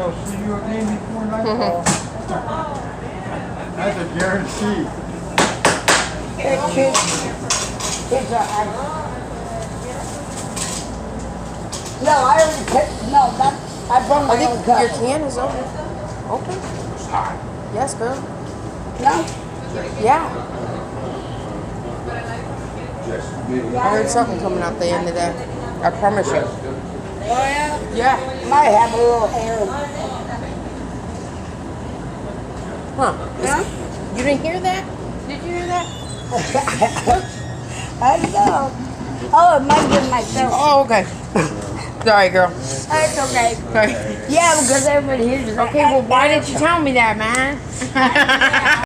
shall see you again before nightfall. That's a guarantee. It's no, I already picked. No, that I brought my I own think cup. your can is open. Open? Yes, girl. No? Yeah. I heard something coming out the end of that. I promise you. Oh yeah? Yeah. Might have a little hair. Huh? Huh? You didn't hear that? Did you hear that? I don't know. Oh, it might be my throat. Oh, okay. Sorry, girl. It's okay. Sorry. Yeah, because everybody hears it. Okay, well, why didn't you tell me that, man?